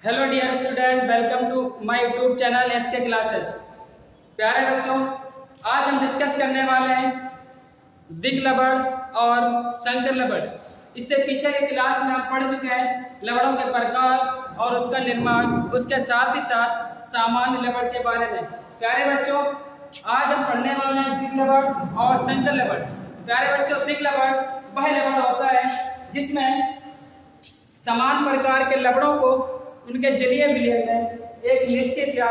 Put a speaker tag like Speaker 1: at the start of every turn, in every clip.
Speaker 1: Hello dear student, welcome to my YouTube channel SK classes. प्यारे बच्चों, आज हम डिस्कस करने वाले हैं दिग लबड़ और संकर लबड़। इससे पीछे के क्लास में हम पढ़ चुके हैं लबड़ों के प्रकार और उसका निर्माण, उसके साथ ही साथ सामान्य लबड़ के बारे में। प्यारे बच्चों, आज हम पढ़ने वाले हैं दिग लबड़ और संकर लबड़। प्यारे बच्चों, दिग लबड़ वह लबड़ होता है जिसमें समान प्रकार के लबड़ों को उनके जलीय विलयन में एक निश्चित या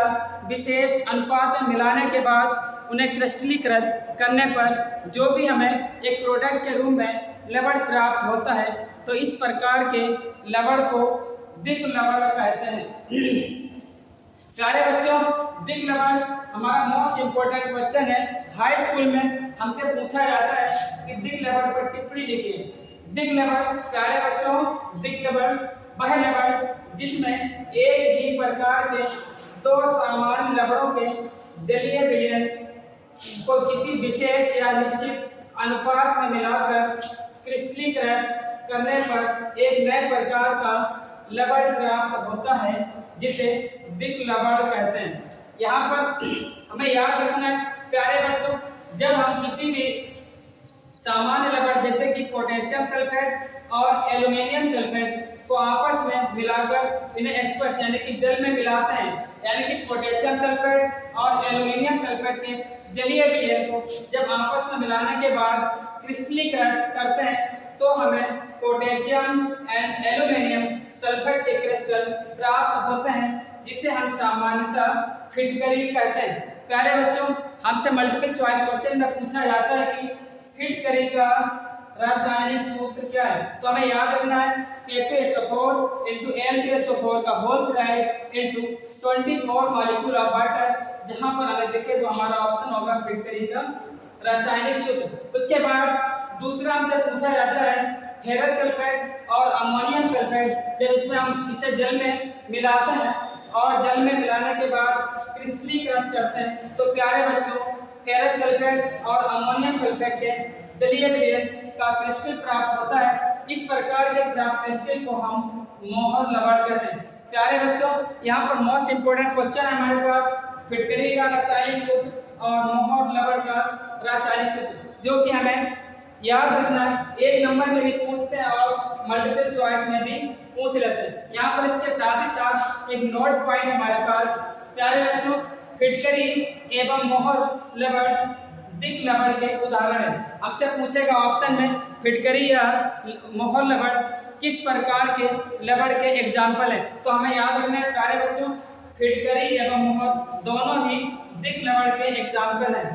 Speaker 1: विशेष अनुपात में मिलाने के बाद उन्हें क्रिस्टलीकृत करने पर जो भी हमें एक प्रोडक्ट के रूप में लबड़ प्राप्त होता है, तो इस प्रकार के लबड़ को दिग लबड़ कहते हैं। प्यारे बच्चों, दिग लबड़ हमारा मोस्ट इम्पोर्टेंट क्वेश्चन है। हाई स्कूल में हमसे पूछा जाता है कि दिग लबड़ पर टिप्पणी लिखिए। दिग लबड़, प्यारे बच्चों, दिग लबड़ वह लबड़ जिसमें एक ही प्रकार के दो सामान्य लबड़ों के जलीय विलयन को किसी विशेष या निश्चित अनुपात में मिलाकर क्रिस्टलीकृत करने पर एक नए प्रकार का लबड़ प्राप्त होता है, जिसे दिग लबड़ कहते हैं। यहाँ पर हमें याद रखना है प्यारे बच्चों, जब हम किसी भी सामान्य लबड़ जैसे कि पोटेशियम सल्फेट और एल्युमिनियम सल्फेट को आपस में मिलाकर इन्हें एक्वस यानी कि जल में मिलाते हैं, यानी कि पोटेशियम सल्फेट और एल्युमिनियम सल्फेट के जलीय विलयन को जब आपस में मिलाने के बाद क्रिस्टलीकृत करते हैं, तो हमें पोटेशियम एंड एल्युमिनियम सल्फेट के क्रिस्टल प्राप्त होते हैं, जिसे हम सामान्यतः फिटकरी कहते हैं। प्यारे बच्चों, हमसे मल्टीपल चॉइस क्वेश्चन में पूछा जाता है कि फिटकरी का रासायनिक सूत्र क्या है, तो हमें याद रखना है K2SO4 into N2SO4 का होल थ्राइड into 24 मॉलिक्यूल ऑफ वाटर, जहां पर हमें दिखे वो हमारा ऑप्शन होगा फिटकरी का रासायनिक सूत्र। उसके बाद दूसरा हमसे पूछा जाता है फेरस सल्फेट और अमोनियम सल्फेट, जब इसमें हम इसे जल में मिलाते हैं और जल में मिलाने के बाद क्रिस्टलीकृत करते हैं, तो प्यारे बच्चों फेरस सल्फेट और अमोनियम सल्फेट के जलीय विलयन का क्रिस्टल प्राप्त होता है। इस प्रकार के प्राप्त क्रिस्टल को हम मोहर लबड़ कहते हैं। प्यारे बच्चों, यहाँ पर मोस्ट इंपोर्टेंट क्वेश्चन है हमारे पास फिटकरी का रासायनिक सूत्र और मोहर लबड़ का रासायनिक सूत्र, जो कि हमें याद रखना है। एक नंबर में भी पूछते हैं और मल्टीपल चॉइस में भी पूछ लेते हैं। यहाँ पर इसके साथ ही साथ एक नोट पॉइंट हमारे पास। प्यारे बच्चों, फिटकरी एवं मोहर लबड़ दिग लबड़ के उदाहरण है। हमसे पूछेगा ऑप्शन में फिटकरी या मोहर लबड़ किस प्रकार के लबड़ के एग्जाम्पल है, तो हमें याद रखना है प्यारे बच्चों फिटकरी एवं मोहर दोनों ही दिग लबड़ के एग्जाम्पल हैं।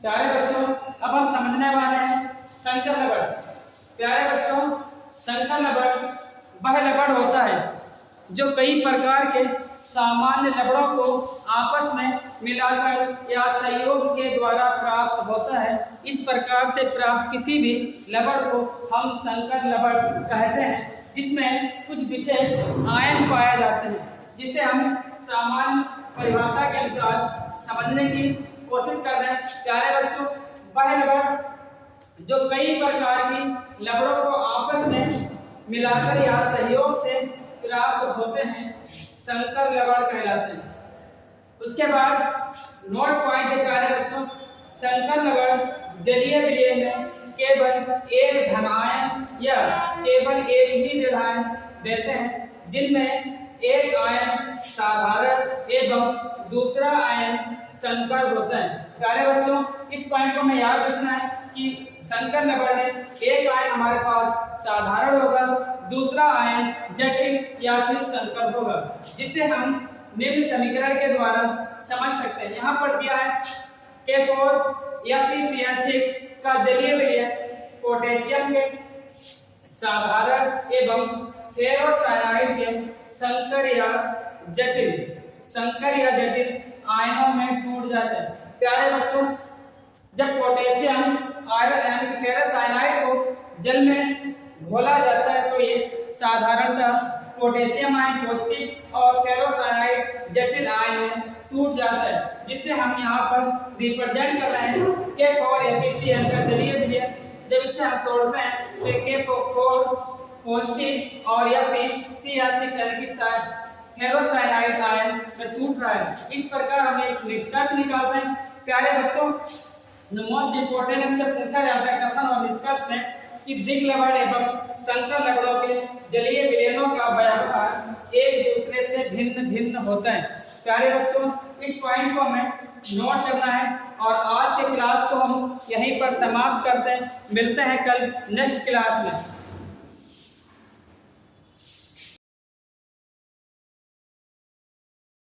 Speaker 1: प्यारे बच्चों, अब हम समझने वाले हैं संकर लबड़। प्यारे बच्चों, संकर लबड़ वह लबड़ होता है जो कई प्रकार के सामान्य लबड़ों को आपस में मिलाकर या सहयोग के द्वारा प्राप्त होता है। इस प्रकार से प्राप्त किसी भी लबड़ को हम संकर लबड़ कहते हैं, जिसमें कुछ विशेष आयन पाए जाते हैं, जिसे हम सामान्य परिभाषा के अनुसार समझने की कोशिश कर रहे हैं। प्यारे बच्चों, वह लबड़ जो कई प्रकार की लबड़ों को आपस में मिलाकर या सहयोग से प्राप्त होते हैं, संकर लबड़ कहलाते हैं। उसके बाद नोट पॉइंट है प्यारे बच्चों, संकर लबड़ जलीय विलयन में केवल एक धन आयन या केवल एक ही ऋण आयन देते हैं, जिनमें एक आयन साधारण एवं दूसरा आयन संकर होता है। प्यारे बच्चों, इस पॉइंट को हमें याद रखना है कि संकर लबड़ में एक आयन हमारे पास साधारण होगा, दूसरा आयन जटिल या फिर संकर होगा, जिसे हम निम्न समीकरण के द्वारा समझ सकते हैं। यहाँ पर दिया है K4FeCN6 का जलीय विलयन पोटेशियम के साधारण एवं फेरोसाइनाइड के संकर या जटिल आयनों में टूट जाते हैं। प्यारे बच्चों, जब पोटेशियम आयरन यानी कि फेरस आयनाइड को जल में घोला जाता है, तो ये साधारणतः पोटेशियम आयन पॉजिटिव और फेरस आयनाइड जटिल आयन में टूट जाता है। जिसे हम यहाँ पर रिप्रेजेंट कर रहे हैं के पावर FeCl का जलीय विलयन। जब इसे हम तोड़ते हैं तो के पावर पॉजिटिव और FeCl6 यानी कि फेरोसाइनाइड आयन में टूट रहा है। इस प्रकार हम एक निष्कर्ष निकालते हैं। प्यारे बच्चों, मोस्ट इंपोर्टेंट हमसे पूछा जाता है कथन और निष्कर्ष में कि दिक् लवण एवं संकर लवणों के जलीय विलयनों का व्यवहार एक दूसरे से भिन्न भिन्न होता है। प्यारे बच्चों, इस पॉइंट को हमें नोट करना है और आज के क्लास को हम यहीं पर समाप्त करते हैं। मिलते हैं कल नेक्स्ट क्लास में।